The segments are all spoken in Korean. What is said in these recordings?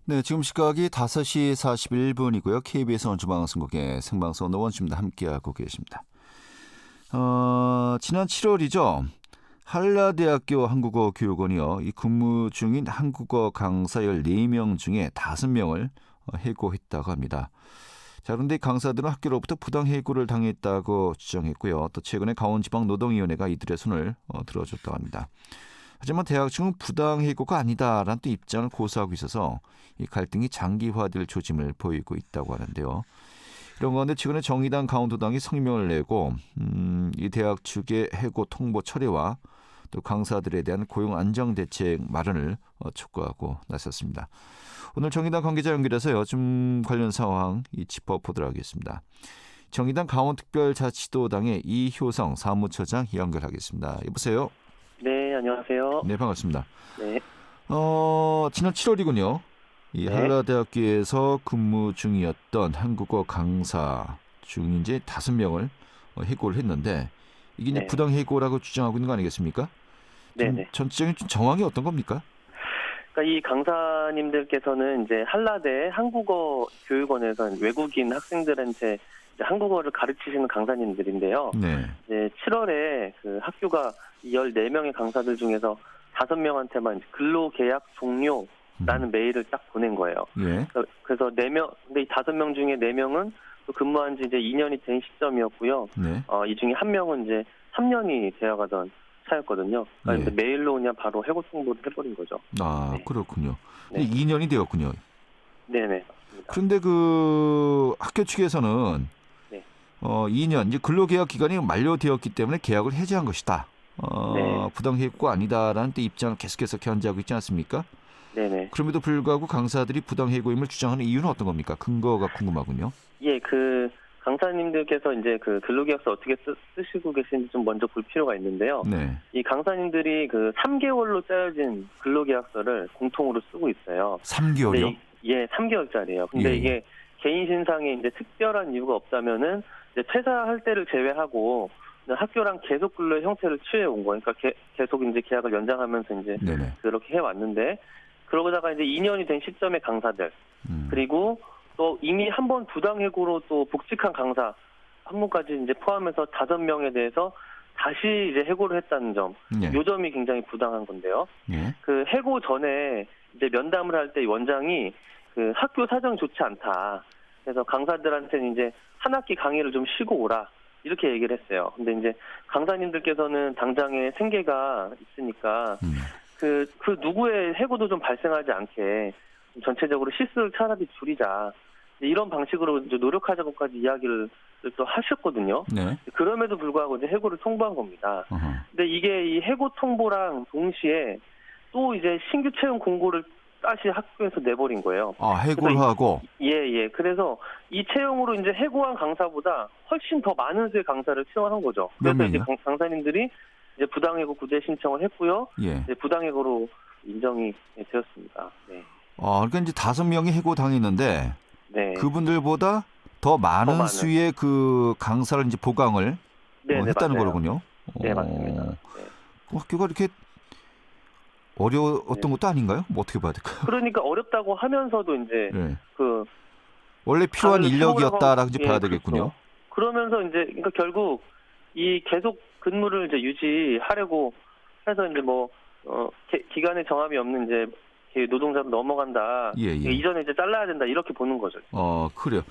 네, 지금 시각이 5시 41분이고요. KBS 원주방송국의 생방송 노원주입니다. 함께하고 계십니다. 지난 7월이죠. 한라대학교 한국어교육원이요. 이 근무 중인 한국어 강사 14명 중에 5명을 해고했다고 합니다. 자, 그런데 강사들은 학교로부터 부당 해고를 당했다고 주장했고요. 또 최근에 강원지방노동위원회가 이들의 손을 들어줬다고 합니다. 하지만 대학 측은 부당 해고가 아니다라는 또 입장을 고수하고 있어서 이 갈등이 장기화될 조짐을 보이고 있다고 하는데요. 이런 가운데 최근에 정의당 강원도당이 성명을 내고 이 대학 측의 해고 통보 철회와 또 강사들에 대한 고용 안정 대책 마련을 촉구하고 나섰습니다. 오늘 정의당 관계자 연결해서요. 좀 관련 상황 짚어보도록 하겠습니다. 정의당 강원특별자치도당의 이효성 사무처장 연결하겠습니다. 여보세요. 네, 안녕하세요. 네, 반갑습니다. 네. 지난 7월이군요. 이 네. 한라대학교에서 근무 중이었던 한국어 강사 중 이제 5명을 해고를 했는데 이게 이제 네. 부당 해고라고 주장하고 있는 거 아니겠습니까? 네네. 전체적인 정황이 어떤 겁니까? 그러니까 이 강사님들께서는 이제 한라대 한국어 교육원에서 외국인 학생들한테 이제 한국어를 가르치시는 강사님들인데요. 네. 이제 7월에 그 학교가 14명의 강사들 중에서 5명한테만 근로계약 종료라는 메일을 딱 보낸 거예요. 예. 그래서 4명, 근데 이 5명 중에 4명은 또 근무한 지 이제 2년이 된 시점이었고요. 네. 이 중에 1명은 이제 3년이 되어가던 차였거든요. 그러니까 예. 메일로 그냥 바로 해고 통보를 해버린 거죠. 아, 네. 그렇군요. 네. 2년이 되었군요. 네네. 맞습니다. 그런데 그 학교 측에서는 네. 2년 이제 근로계약 기간이 만료되었기 때문에 계약을 해지한 것이다. 네. 부당 해고가 아니다라는 또 입장을 계속해서 견지하고 있지 않습니까? 네네. 그럼에도 불구하고 강사들이 부당 해고임을 주장하는 이유는 어떤 겁니까? 근거가 궁금하군요. 예, 그 강사님들께서 이제 그 근로계약서 어떻게 쓰시고 계신지 좀 먼저 볼 필요가 있는데요. 네. 이 강사님들이 그 3개월로 짜여진 근로계약서를 공통으로 쓰고 있어요. 3개월이요? 예, 3개월짜리예요. 근데 예. 이게 개인 신상에 이제 특별한 이유가 없다면은 이제 퇴사할 때를 제외하고 학교랑 계속 근로의 형태를 취해 온 거예요. 그러니까 계속 이제 계약을 연장하면서 이제 네네. 그렇게 해 왔는데 그러다가 이제 2년이 된 시점의 강사들 그리고 또 이미 한 번 부당 해고로 또 복직한 강사 한 분까지 이제 포함해서 5명에 대해서 다시 이제 해고를 했다는 점, 예. 요 점이 굉장히 부당한 건데요. 예. 그 해고 전에 이제 면담을 할 때 원장이 그 학교 사정이 좋지 않다. 그래서 강사들한테는 이제 한 학기 강의를 좀 쉬고 오라. 이렇게 얘기를 했어요. 근데 이제 강사님들께서는 당장에 생계가 있으니까 그 누구의 해고도 좀 발생하지 않게 전체적으로 실수를 차라리 줄이자. 이런 방식으로 이제 노력하자고까지 이야기를 또 하셨거든요. 네. 그럼에도 불구하고 이제 해고를 통보한 겁니다. 근데 이게 이 해고 통보랑 동시에 또 이제 신규 채용 공고를 다시 학교에서 내버린 거예요. 아, 해고를 하고. 예. 그래서 이 채용으로 이제 해고한 강사보다 훨씬 더 많은 수의 강사를 채용한 거죠. 그래서 이제 강사님들이 이제 부당해고 구제 신청을 했고요. 예. 이제 부당해고로 인정이 되었습니다. 네. 그러니까 이제 5명이 해고 당했는데 네. 그분들보다 더 많은 수의 그 강사를 이제 보강을 했다는 맞아요. 거로군요. 네, 맞습니다. 네. 학교가 이렇게 어려웠던 것도 아닌가요? 뭐 어떻게 봐야 될까요? 그러니까 어렵다고 하면서도 이제 네. 그 원래 필요한 인력이었다라고 이제 봐야 되겠군요. 그렇죠. 그러면서 이제 그러니까 결국 이 계속 근무를 이제 유지하려고 해서 이제 뭐 기간의 정함이 없는 이제 노동자로 넘어간다. 예. 이전에 이제 잘라야 된다 이렇게 보는 거죠. 그래요.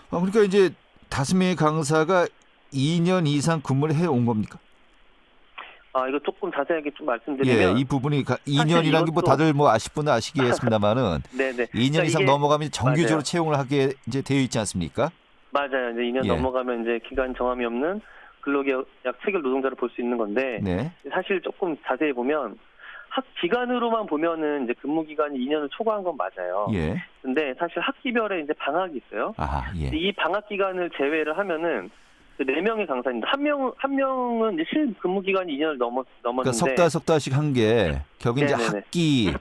그러니까 이제 5명의 강사가 2년 이상 근무를 해온 겁니까? 이거 조금 자세하게 좀 말씀드리면 이 부분이 2년이라는 게 뭐 다들 뭐 아실 분은 아시겠습니다만은 네네. 2년 이상 넘어가면 정규적으로 맞아요. 채용을 하게 이제 되어 있지 않습니까? 맞아요. 이제 2년 넘어가면 이제 기간 정함이 없는 근로계약 체결 노동자를 볼 수 있는 건데 네. 사실 조금 자세히 보면 기간으로만 보면은 이제 근무 기간이 2년을 초과한 건 맞아요. 예. 근데 사실 학기별에 이제 방학이 있어요. 이 방학 기간을 제외를 하면 그 4명의 강사인데 한 명은 이제 실 근무 기간이 2년을 넘었는데 그러니까 석 달씩 한 게 결국 이제 학기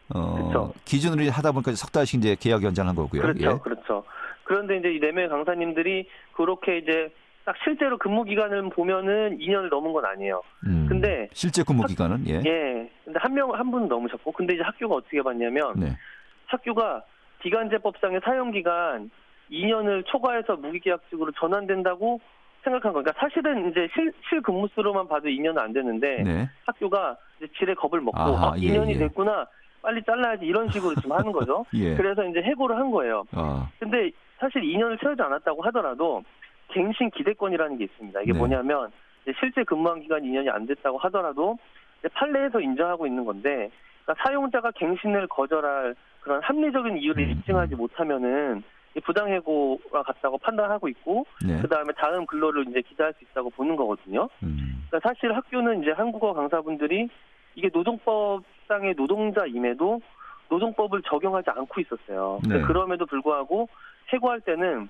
그렇죠. 기준으로 하다 보니까 석 달씩 이제 계약 연장한 거고요. 그렇죠. 그런데 이제 이 4명의 강사님들이 그렇게 이제 딱 실제로 근무 기간을 보면은 2년을 넘은 건 아니에요. 근데 실제 근무 기간은 근데 한 분은 넘으셨고 근데 이제 학교가 어떻게 봤냐면 학교가 기간제법상의 사용기간 2년을 초과해서 무기계약직으로 전환된다고 생각한 거니까 사실은 이제 실근무수로만 봐도 2년은 안 되는데 네. 학교가 이제 지레 겁을 먹고 아하, 2년이 예. 됐구나 빨리 잘라야지 이런 식으로 지금 하는 거죠. 예. 그래서 이제 해고를 한 거예요. 근데 사실 2년을 채우지 않았다고 하더라도 갱신 기대권이라는 게 있습니다. 이게 네. 뭐냐면 이제 실제 근무한 기간 2년이 안 됐다고 하더라도 이제 판례에서 인정하고 있는 건데 그러니까 사용자가 갱신을 거절할 그런 합리적인 이유를 입증하지 못하면은 부당해고가 같다고 판단하고 있고 네. 그다음에 다음 근로를 이제 기대할 수 있다고 보는 거거든요. 그러니까 사실 학교는 이제 한국어 강사분들이 이게 노동법상의 노동자임에도 노동법을 적용하지 않고 있었어요. 네. 그럼에도 불구하고 해고할 때는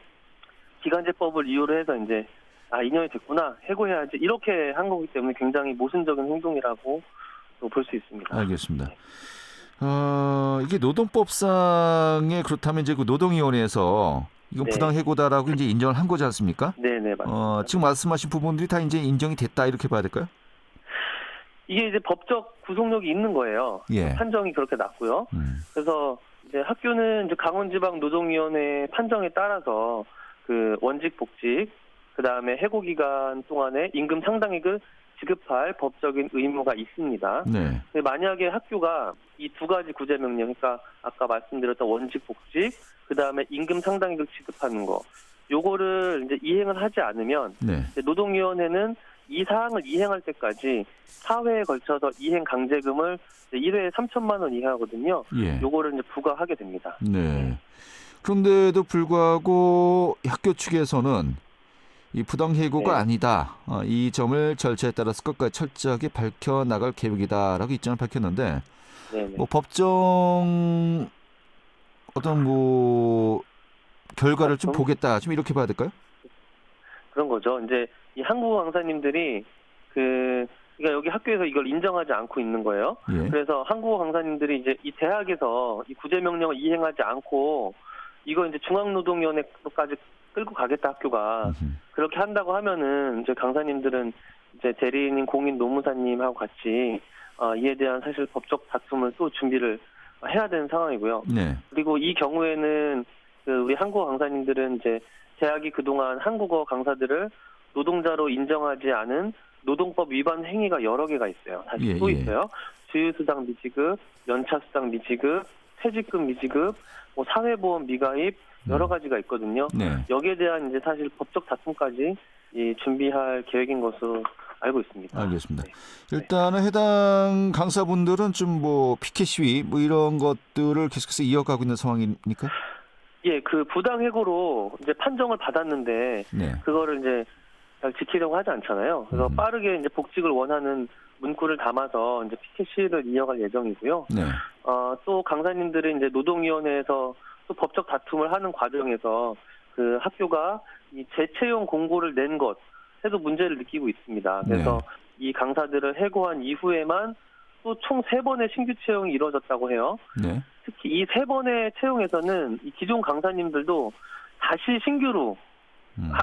기간제법을 이유로 해서 이제 2년이 됐구나 해고해야지 이렇게 한 거기 때문에 굉장히 모순적인 행동이라고 볼 수 있습니다. 알겠습니다. 이게 노동법상에 그렇다면 이제 그 노동위원회에서 이건 네. 부당 해고다라고 이제 인정을 한 거지 않습니까? 네네 맞습니다. 지금 말씀하신 부분들이 다 이제 인정이 됐다 이렇게 봐야 될까요? 이게 이제 법적 구속력이 있는 거예요. 예. 판정이 그렇게 났고요. 그래서 이제 학교는 이제 강원지방노동위원회 판정에 따라서 그 원직 복직, 그 다음에 해고 기간 동안에 임금 상당액을 지급할 법적인 의무가 있습니다. 네. 만약에 학교가 이 두 가지 구제 명령, 그러니까 아까 말씀드렸던 원직 복직, 그 다음에 임금 상당액을 지급하는 거, 요거를 이제 이행을 하지 않으면 네. 이제 노동위원회는 이 사항을 이행할 때까지 4회에 걸쳐서 이행 강제금을 1회에 3천만 원 이하거든요. 예. 요거를 이제 부과하게 됩니다. 네. 그런데도 불구하고 학교 측에서는 이 부당 해고가 네. 아니다. 이 점을 절차에 따라서 끝까지 철저하게 밝혀나갈 계획이다라고 입장을 밝혔는데 네네. 뭐 법정 어떤 뭐 결과를 좀 보겠다. 좀 이렇게 봐야 될까요? 그런 거죠. 이제 이 한국어 강사님들이 그러니까 여기 학교에서 이걸 인정하지 않고 있는 거예요. 예. 그래서 한국어 강사님들이 이제 이 대학에서 이 구제 명령을 이행하지 않고 이거 이제 중앙노동위원회까지 끌고 가겠다 학교가 그렇게 한다고 하면은 이제 강사님들은 이제 대리인인 공인 노무사님하고 같이 이에 대한 사실 법적 다툼을 또 준비를 해야 되는 상황이고요. 네. 그리고 이 경우에는 우리 한국어 강사님들은 이제 대학이 그동안 한국어 강사들을 노동자로 인정하지 않은 노동법 위반 행위가 여러 개가 있어요. 사실 또 있어요. 주휴수당 미지급, 연차수당 미지급, 퇴직금 미지급, 뭐 사회보험 미가입 여러 가지가 있거든요. 네. 여기에 대한 이제 사실 법적 다툼까지 준비할 계획인 것으로 알고 있습니다. 알겠습니다. 네. 일단은 해당 강사분들은 좀 뭐 피켓 시위 뭐 이런 것들을 계속해서 이어가고 있는 상황입니까? 예, 그 부당 해고로 이제 판정을 받았는데 네. 그거를 이제 잘 지키려고 하지 않잖아요. 그래서 빠르게 이제 복직을 원하는 문구를 담아서 이제 피켓 시위를 이어갈 예정이고요. 네. 또 강사님들이 이제 노동위원회에서 또 법적 다툼을 하는 과정에서 그 학교가 이 재채용 공고를 낸 것에도 문제를 느끼고 있습니다. 그래서 이 강사들을 해고한 이후에만 또 총 3번의 신규 채용이 이루어졌다고 해요. 네. 특히 이 3번의 채용에서는 이 기존 강사님들도 다시 신규로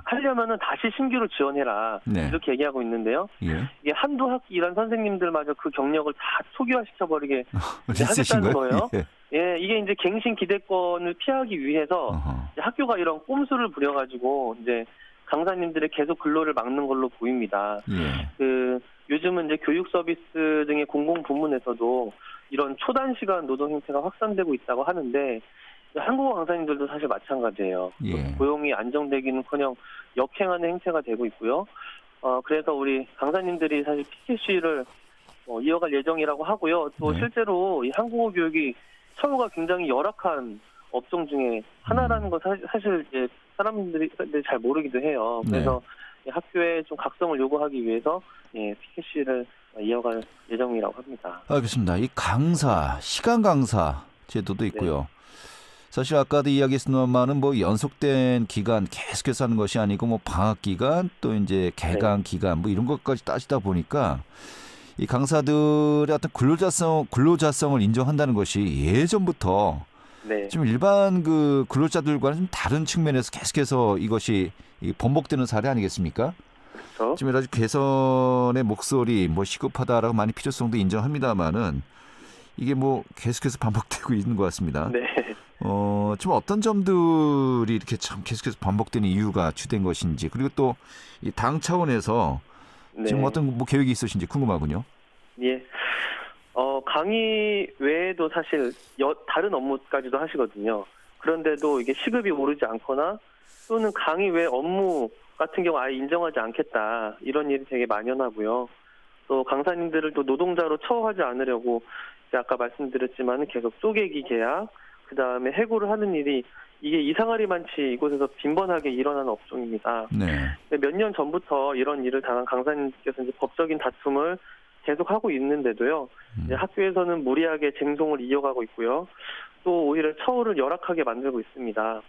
하려면은 다시 신규로 지원해라. 네. 이렇게 얘기하고 있는데요. 예. 이게 한두 학기 일한 선생님들마저 그 경력을 다 초기화시켜버리게 있으신 하겠다는 거예요? 거예요. 예, 이게 이제 갱신 기대권을 피하기 위해서 이제 학교가 이런 꼼수를 부려가지고 이제 강사님들의 계속 근로를 막는 걸로 보입니다. 예. 요즘은 이제 교육 서비스 등의 공공 부문에서도 이런 초단시간 노동 형태가 확산되고 있다고 하는데 한국어 강사님들도 사실 마찬가지예요. 예. 고용이 안정되기는커녕 역행하는 행태가 되고 있고요. 그래서 우리 강사님들이 사실 피켓 시위를 이어갈 예정이라고 하고요. 또 네. 실제로 이 한국어 교육이 처우가 굉장히 열악한 업종 중에 하나라는 거 사실 이제 사람들이 잘 모르기도 해요. 그래서 학교에 좀 각성을 요구하기 위해서 피켓 시위를 이어갈 예정이라고 합니다. 알겠습니다. 이 강사, 시간 강사 제도도 있고요. 사실 아까도 이야기했습니다만은 뭐 연속된 기간 계속해서 하는 것이 아니고 뭐 방학 기간 또 이제 개강 기간 뭐 이런 것까지 따지다 보니까 이 강사들의 어떤 근로자성을 인정한다는 것이 예전부터 좀 일반 그 근로자들과는 좀 다른 측면에서 계속해서 이것이 번복되는 사례 아니겠습니까? 그렇죠. 지금 여러 가지 개선의 목소리 뭐 시급하다라고 많이 필요성도 인정합니다만은 이게 뭐 계속해서 반복되고 있는 것 같습니다. 네. 좀 어떤 점들이 이렇게 참 계속해서 반복되는 이유가 주된 것인지, 그리고 또 이 당 차원에서 지금 네. 어떤 뭐 계획이 있으신지 궁금하군요. 예. 강의 외에도 사실 다른 업무까지도 하시거든요. 그런데도 이게 시급이 오르지 않거나 또는 강의 외 업무 같은 경우 아예 인정하지 않겠다. 이런 일이 되게 만연하고요. 또 강사님들을 또 노동자로 처우하지 않으려고 이제 아까 말씀드렸지만 계속 쪼개기 계약, 그다음에 해고를 하는 일이 이게 이상하리만치 이곳에서 빈번하게 일어나는 업종입니다. 네. 몇 년 전부터 이런 일을 당한 강사님께서 이제 법적인 다툼을 계속하고 있는데도요. 이제 학교에서는 무리하게 쟁송을 이어가고 있고요. 또 오히려 처우를 열악하게 만들고 있습니다.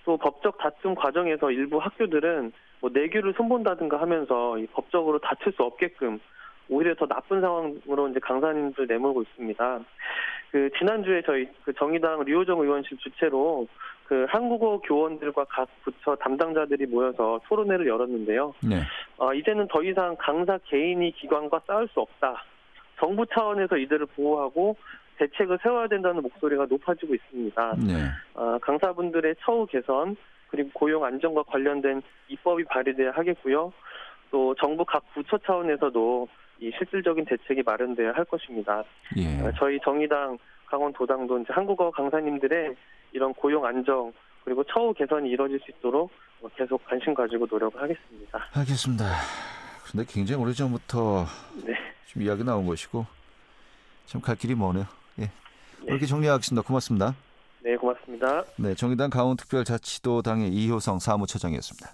또 법적 다툼 과정에서 일부 학교들은 뭐 내규를 손본다든가 하면서 이 법적으로 다툴 수 없게끔 오히려 더 나쁜 상황으로 이제 강사님들 내몰고 있습니다. 지난주에 저희 정의당 류호정 의원실 주최로 한국어 교원들과 각 부처 담당자들이 모여서 토론회를 열었는데요. 네. 이제는 더 이상 강사 개인이 기관과 싸울 수 없다. 정부 차원에서 이들을 보호하고 대책을 세워야 된다는 목소리가 높아지고 있습니다. 네. 강사분들의 처우 개선 그리고 고용 안정과 관련된 입법이 발의돼야 하겠고요. 또 정부 각 부처 차원에서도 이 실질적인 대책이 마련돼야 할 것입니다. 예. 저희 정의당 강원도당도 이제 한국어 강사님들의 이런 고용 안정 그리고 처우 개선이 이루어질 수 있도록 계속 관심 가지고 노력을 하겠습니다. 알겠습니다. 그런데 굉장히 오래전부터 네. 좀 이야기 나온 것이고 참 갈 길이 머네요. 예. 네. 이렇게 정리하겠습니다. 고맙습니다. 네, 고맙습니다. 네, 정의당 강원특별자치도당의 이효성 사무처장이었습니다.